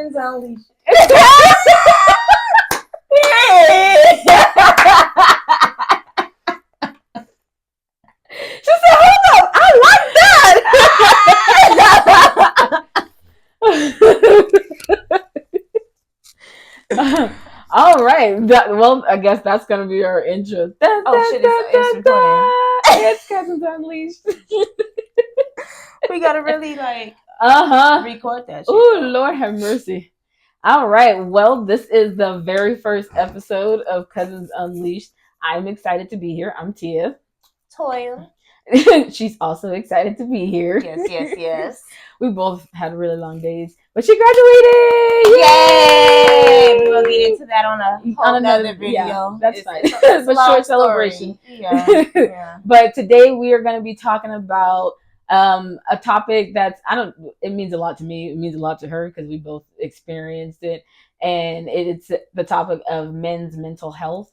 Cousins Unleashed. She said, hold up, I like that. All right. Well, I guess that's going to be our intro. It's recording. It's Cousins Unleashed. We got to really record that shit. Ooh, Lord have mercy. All right. Well, this is the very first episode of Cousins Unleashed. I'm excited to be here. I'm Tia. Toya. She's also excited to be here. Yes. We both had really long days, but she graduated! Yay! We will get into that on another video. Yeah, that's fine. It's a short celebration. Yeah. But today we are going to be talking about a topic that's, it means a lot to me. It means a lot to her because we both experienced it. And it's the topic of men's mental health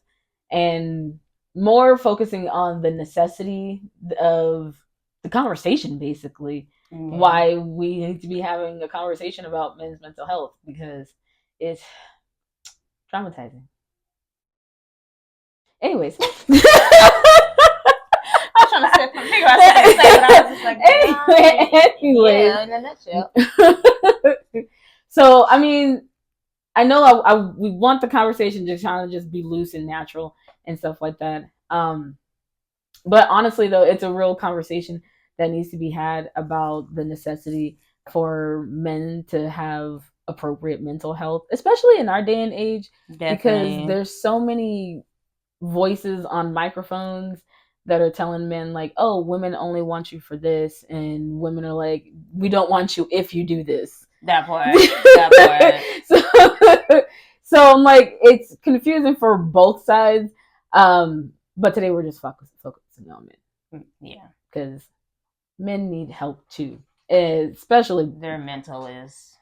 and more focusing on the necessity of the conversation, basically. Mm-hmm. Why we need to be having a conversation about men's mental health because it's traumatizing. Anyways. I was trying to figure out something to say, but I was just like, anyway. Yeah, in a nutshell. So, I mean, I know we want the conversation to kind of just be loose and natural and stuff like that. But honestly, though, it's a real conversation that needs to be had about the necessity for men to have appropriate mental health, especially in our day and age. Definitely. Because there's so many voices on microphones that are telling men like, oh, women only want you for this, and women are like, we don't want you if you do this. That part. So I'm like, it's confusing for both sides. But today we're just focusing on men. Yeah. Because men need help too. Especially their mental is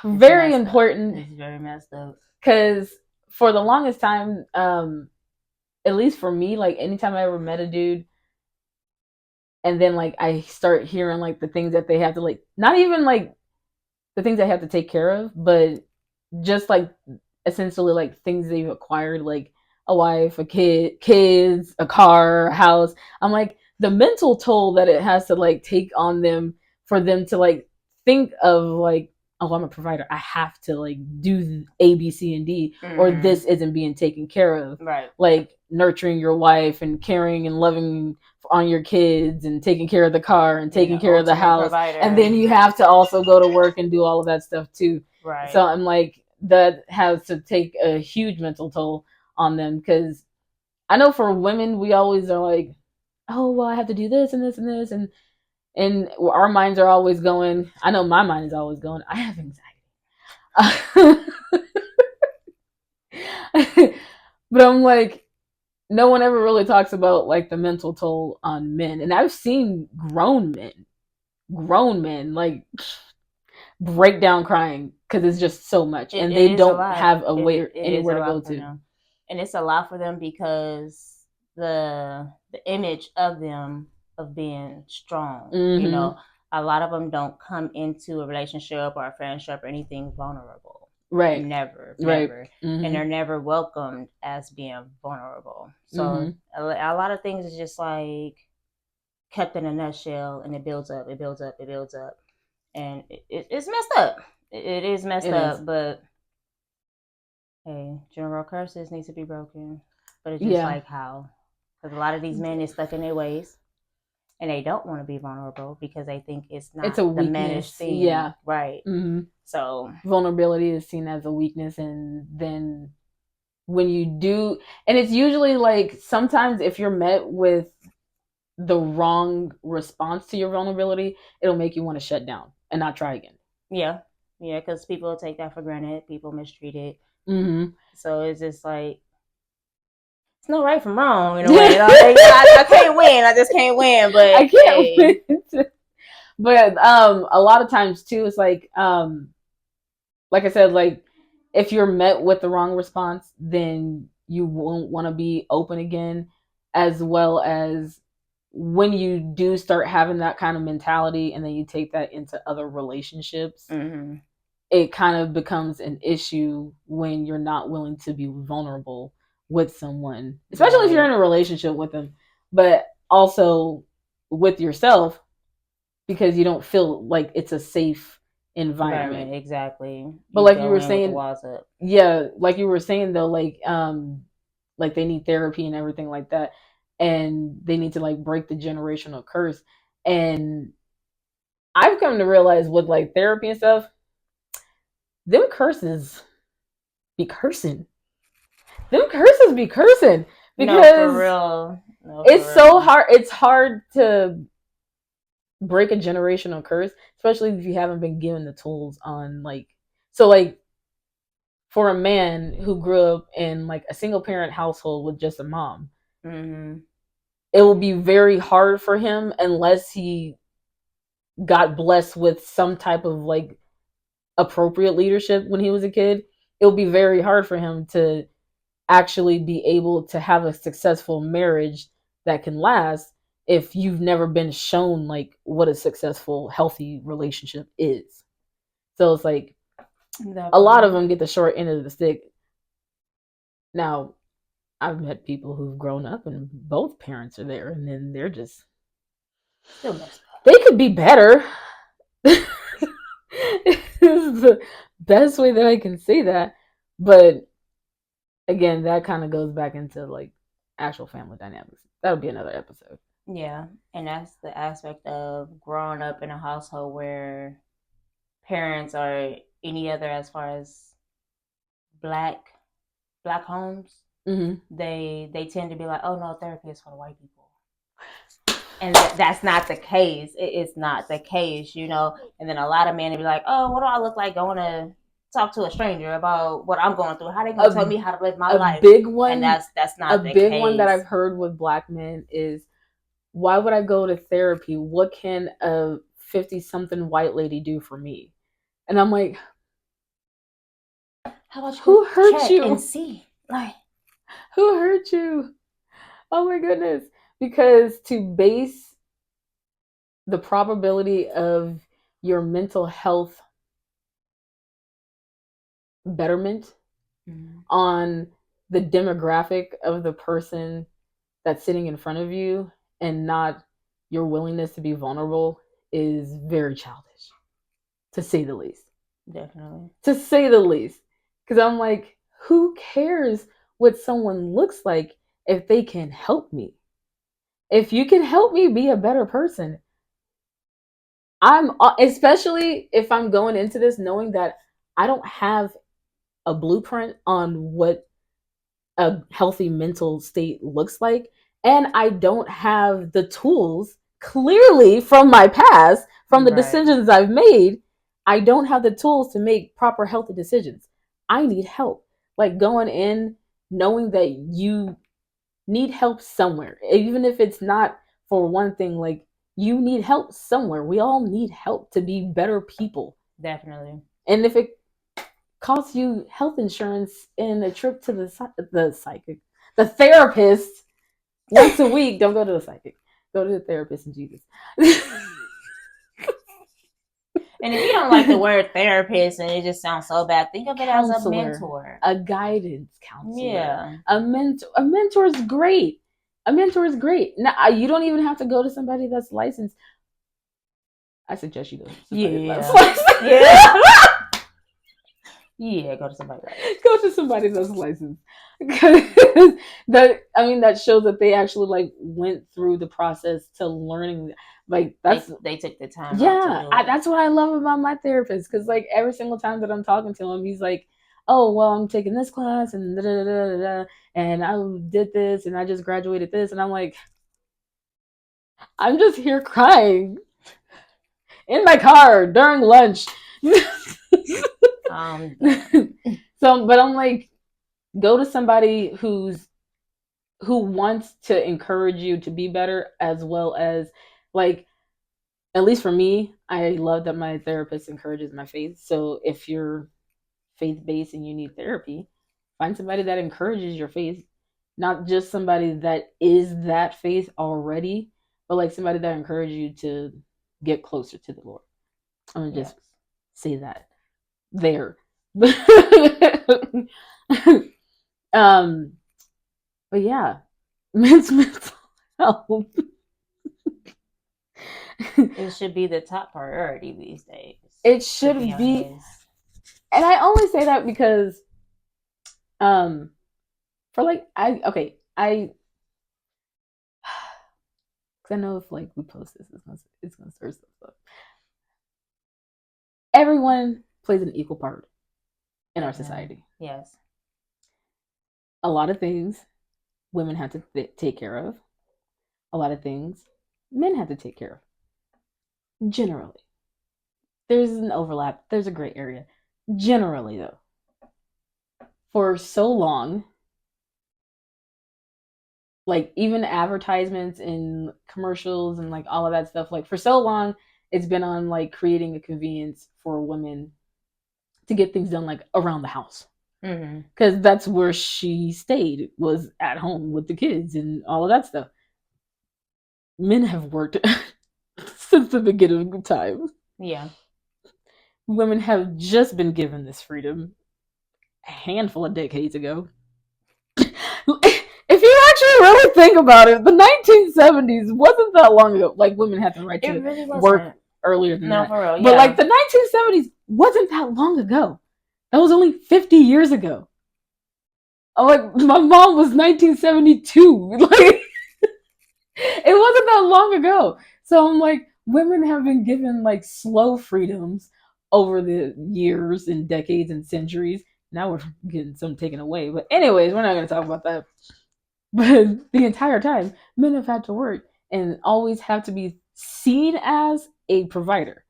very important. It's very messed up. Because for the longest time, at least for me, like anytime I ever met a dude, and then like I start hearing like the things that they have to like, not even like the things they have to take care of, but just like essentially like things they've acquired, like a wife, a kid, kids, a car, a house. I'm like, the mental toll that it has to like take on them for them to like think of like, oh, I'm a provider, I have to like do A, B, C, and D, or this isn't being taken care of. Right. Like nurturing your wife and caring and loving on your kids and taking care of the car and taking care of the house. Provider. And then you have to also go to work and do all of that stuff too. Right. So I'm like, that has to take a huge mental toll on them, because I know for women we always are like, oh well, I have to do this and this and this, and our minds are always going, I know my mind is always going, I have anxiety. But I'm like, no one ever really talks about like the mental toll on men. And I've seen grown men like break down crying because it's just so much, and they don't have anywhere to go to. And it's a lot for them because the image of them of being strong, you know, a lot of them don't come into a relationship or a friendship or anything vulnerable. Right. Never. Mm-hmm. And they're never welcomed as being vulnerable. So a lot of things is just like kept in a nutshell, and it builds up. And it's messed up. It is messed up, but hey, general curses needs to be broken. But it's just like how, because a lot of these men is stuck in their ways, and they don't want to be vulnerable because they think it's not the mannish thing. Yeah. Right. Mm-hmm. So vulnerability is seen as a weakness, and then when you do, and it's usually like sometimes if you're met with the wrong response to your vulnerability, it'll make you want to shut down and not try again. Yeah, because people take that for granted. People mistreat it. Mm-hmm. So it's just like, it's no right from wrong in a way. I can't win. I just can't win. But I can't win. But a lot of times too, it's like I said, like if you're met with the wrong response, then you won't want to be open again, as well as when you do start having that kind of mentality and then you take that into other relationships, it kind of becomes an issue when you're not willing to be vulnerable with someone, especially if you're in a relationship with them, but also with yourself, because you don't feel like it's a safe environment. Exactly. But like you were saying, yeah, like you were saying though, like they need therapy and everything like that, and they need to like break the generational curse. And I've come to realize with like therapy and stuff, them curses be cursing. Them curses be cursing, because no, for real. No, for it's real. So hard. It's hard to break a generational curse, especially if you haven't been given the tools on like, so like for a man who grew up in like a single parent household with just a mom, it will be very hard for him unless he got blessed with some type of like appropriate leadership when he was a kid. It will be very hard for him to actually be able to have a successful marriage that can last if you've never been shown like what a successful, healthy relationship is. So it's like a lot of them get the short end of the stick. Now, I've met people who've grown up and both parents are there, and then they're just still messed up. They could be better. This is the best way that I can say that. But again, that kind of goes back into like actual family dynamics. That'll be another episode. Yeah, and that's the aspect of growing up in a household where parents are any other, as far as black homes. They tend to be like, oh no, therapy is for the white people, and that's not the case. It's not the case, you know. And then a lot of men will be like, oh, what do I look like going to talk to a stranger about what I'm going through? How they gonna tell me how to live my life? Big one, and that's not the big case. One that I've heard with black men is, why would I go to therapy? What can a 50-something white lady do for me? And I'm like, how about who hurt you? And see, like, who hurt you? Oh my goodness. Because to base the probability of your mental health betterment on the demographic of the person that's sitting in front of you and not your willingness to be vulnerable is very childish, to say the least. Definitely. To say the least. Because I'm like, who cares what someone looks like if they can help me? If you can help me be a better person, especially if I'm going into this knowing that I don't have a blueprint on what a healthy mental state looks like, and I don't have the tools clearly from my past, from the decisions I've made. I don't have the tools to make proper healthy decisions. I need help. Like going in knowing that you need help somewhere, even if it's not for one thing, like you need help somewhere. We all need help to be better people. Definitely. And if it costs you health insurance and a trip to the therapist once a week, don't go to the psychic. Go to the therapist and Jesus. And if you don't like the word therapist and it just sounds so bad, think of it as a mentor, a guidance counselor. Yeah, a mentor. A mentor is great. A mentor is great. Now you don't even have to go to somebody that's licensed. I suggest you go to somebody that's licensed. Yeah. Yeah, go to somebody else. Go to somebody that's licensed. That shows that they actually like went through the process to learning. Like they took the time. Yeah, that's what I love about my therapist, because like every single time that I'm talking to him, he's like, "Oh, well, I'm taking this class and and I did this and I just graduated this," and I'm like, I'm just here crying in my car during lunch. But I'm like, go to somebody who wants to encourage you to be better, as well as like, at least for me, I love that my therapist encourages my faith. So if you're faith-based and you need therapy, find somebody that encourages your faith, not just somebody that is that faith already, but like somebody that encourages you to get closer to the Lord. I'm gonna just say that. there. But yeah, men's mental health. It should be the top priority these days. It should be, and I only say that because, for like because I know if like we post this, it's gonna stir stuff up. Everyone plays an equal part in our society. Yes. A lot of things women have to take care of. A lot of things men have to take care of. Generally, there's an overlap. There's a gray area. Generally, though, for so long, like even advertisements and commercials and like all of that stuff, like for so long, it's been on like creating a convenience for women to get things done like around the house. Because that's where she stayed, was at home with the kids and all of that stuff. Men have worked since the beginning of time. Yeah. Women have just been given this freedom a handful of decades ago. If you actually really think about it, the 1970s wasn't that long ago. Like, women had the right to really work earlier than that. For real, yeah. But like the 1970s wasn't that long ago. That was only 50 years ago. I'm like, my mom was 1972. Like, it wasn't that long ago. So I'm like, women have been given like slow freedoms over the years and decades and centuries. Now we're getting some taken away. But anyways, we're not going to talk about that. But the entire time, men have had to work and always have to be seen as a provider,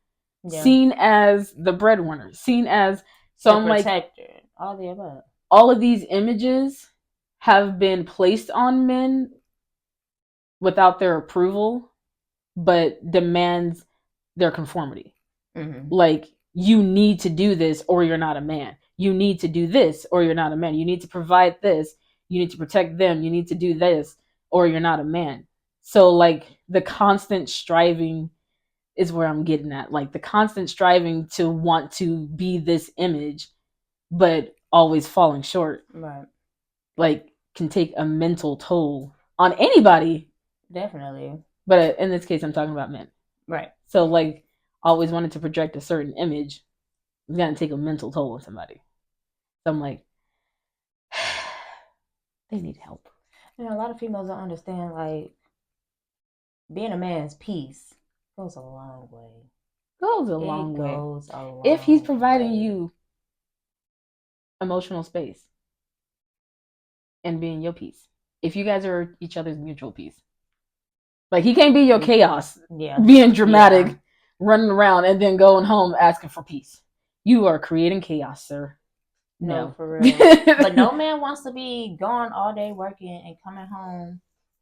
seen as the breadwinner, seen as the protector, like, all the above. All of these images have been placed on men without their approval, but demands their conformity. Like, you need to do this or you're not a man. You need to do this or you're not a man. You need to provide this. You need to protect them. You need to do this or you're not a man. So like the constant striving is where I'm getting at. Like the constant striving to want to be this image, but always falling short. Right. Like can take a mental toll on anybody. Definitely. But in this case, I'm talking about men. Right. So like always wanted to project a certain image. It's going to take a mental toll on somebody. So I'm like, they need help. You know, a lot of females don't understand, like, being a man's piece goes a long way. Goes a long way. If he's providing you emotional space and being your piece. If you guys are each other's mutual piece. Like, he can't be your chaos. Yeah. Being dramatic, running around, and then going home asking for peace. You are creating chaos, sir. No, for real. But no man wants to be gone all day working and coming home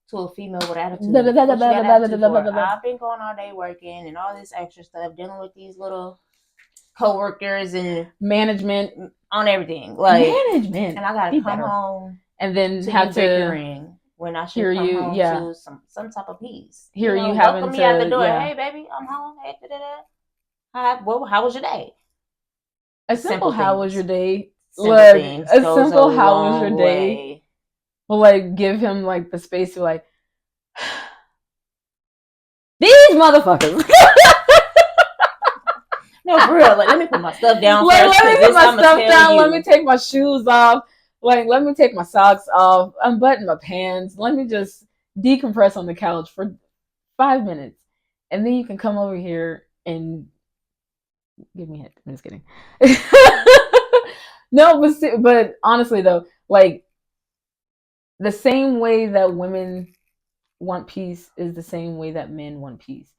to a female with attitude. I've been going all day working and all this extra stuff, dealing with these little co-workers and management on everything. Like management. And I gotta come home and then have to when I should come home to some type of peace. Here you having me at the door. Hey baby, I'm home. Hey, how was your day? A simple how was your day? Like a simple how was your day will like give him like the space to like these motherfuckers. No, for real. Like, let me put my stuff down. Like, let me put my stuff down. Let me take my shoes off. Like, let me take my socks off. Unbutton my pants. Let me just decompress on the couch for 5 minutes, and then you can come over here and give me a hit. I'm just kidding. No, but honestly though, like the same way that women want peace is the same way that men want peace.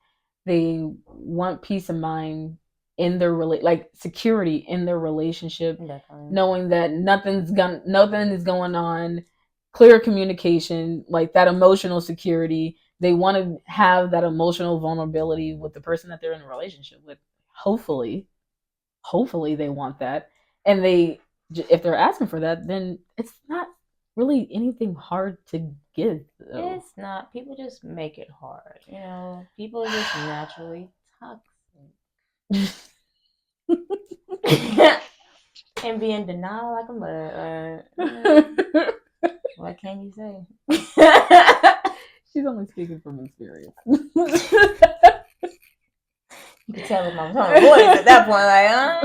They want peace of mind in their like security in their relationship. Definitely. Knowing that nothing is going on, clear communication, like that emotional security. They want to have that emotional vulnerability with the person that they're in a relationship with. Hopefully they want that, and if they're asking for that, then it's not really anything hard to give. Though. It's not. People just make it hard. You know, people are just naturally toxic. And be in denial like a mother. What can you say? She's only speaking from experience. You can tell with my tone of voice at that point, like, yeah.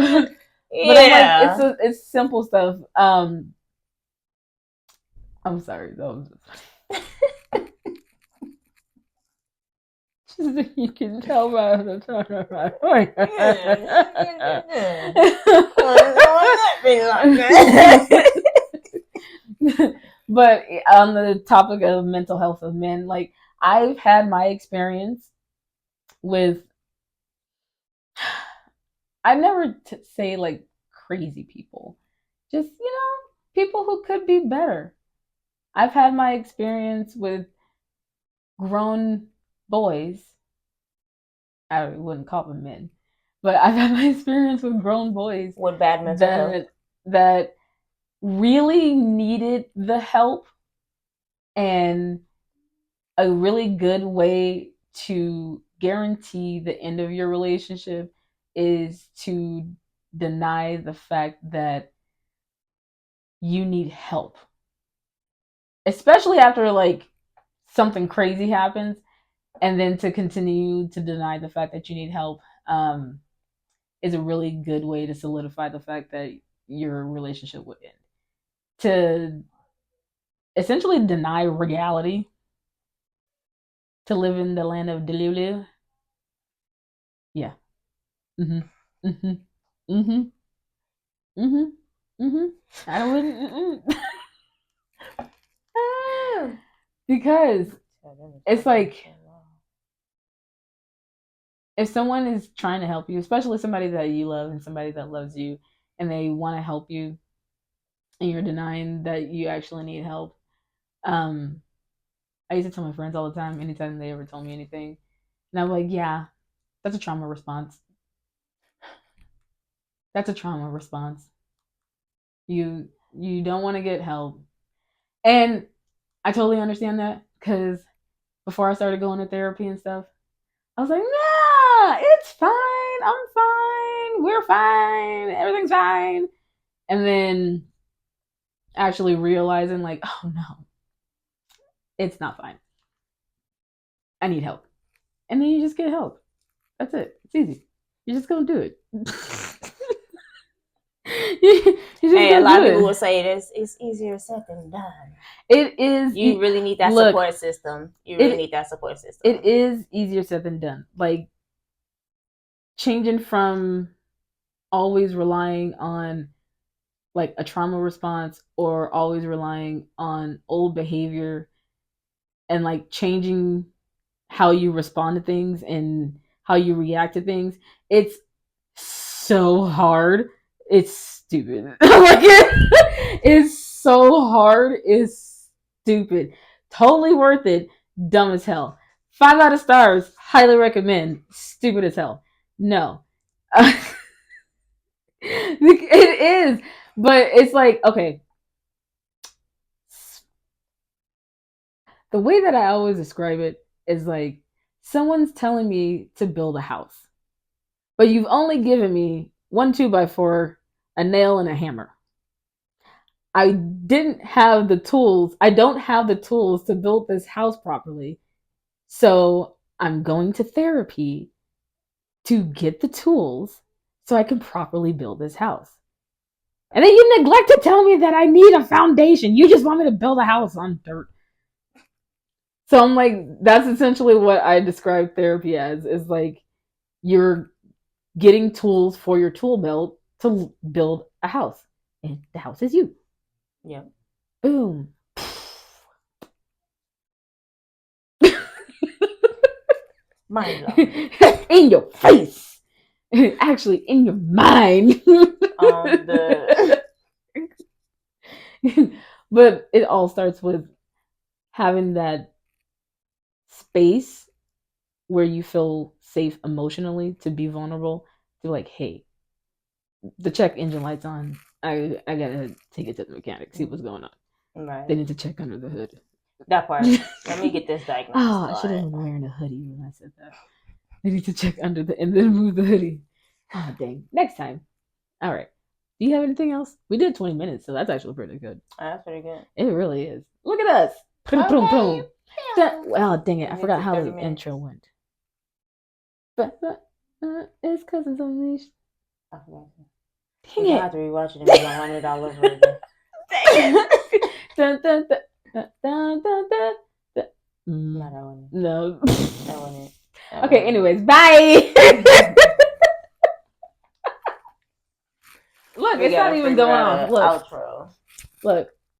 But I'm like, it's simple stuff. I'm sorry, that was just funny. You can tell by the tone of my voice. But on the topic of mental health of men, like I've had my experience with, I never say like crazy people, just people who could be better. I've had my experience with grown boys. I wouldn't call them men, but I've had my experience with grown boys with bad mental health that really needed the help, and a really good way to guarantee the end of your relationship is to deny the fact that you need help, especially after like something crazy happens, and then to continue to deny the fact that you need help is a really good way to solidify the fact that your relationship would end. To essentially deny reality, to live in the land of Delulu. Yeah. Mhm. Mhm. Mhm. Mhm. Mhm. I wouldn't. Because it's like, if someone is trying to help you, especially somebody that you love and somebody that loves you, and they want to help you, and you're denying that you actually need help. I used to tell my friends all the time, anytime they ever told me anything, and I'm like, yeah, that's a trauma response. That's a trauma response. You don't want to get help. And I totally understand that, because before I started going to therapy and stuff, I was like, nah, it's fine. I'm fine. We're fine. Everything's fine. And then actually realizing like, oh no, it's not fine. I need help. And then you just get help. That's it. It's easy. You're just going to do it. Hey, a lot of people will say it's easier said than done. It is. You really need that support system. You really need that support system. It is easier said than done. Like, changing from always relying on like a trauma response, or always relying on old behavior, and like changing how you respond to things and how you react to things. It's so hard. It's stupid. Like it's so hard. It's stupid. Totally worth it. Dumb as hell. 5 out of stars. Highly recommend. Stupid as hell. No. It is. But it's like, okay. The way that I always describe it is like, someone's telling me to build a house, but you've only given me 1 2x4, a nail, and a hammer. I didn't have the tools. I don't have the tools to build this house properly. So I'm going to therapy to get the tools so I can properly build this house. And then you neglect to tell me that I need a foundation. You just want me to build a house on dirt. So I'm like, that's essentially what I describe therapy as, is like, you're getting tools for your tool belt to build a house. And the house is you. Yeah. Boom. Mind blowing. In your face. Actually, in your mind. But it all starts with having that space where you feel safe emotionally to be vulnerable, to like, hey, the check engine light's on. I gotta take it to the mechanic, see what's going on. Right. They need to check under the hood. That part. Let me get this diagnosed. Oh, I should have been wearing a hoodie when I said that. They need to check under the, and then move the hoodie. Oh, dang. Next time. All right. Do you have anything else? We did 20 minutes, so that's actually pretty good. That's pretty good. It really is. Look at us. Boom, Okay. boom, boom. Yeah. Well, dang it. I We forgot did how 30 the minutes. intro went. But it's Cousins Unleashed. I forgot. Dang We're it. gonna have to rewatch it and we're gonna run it all over again. Dang it. Dun, dun, dun, dun, dun, dun, dun, dun. No, that wasn't it. No. That wasn't it. That Okay, wasn't anyways, bye. Look, We it's not gotta even figure going out off. an Look. outro. Look.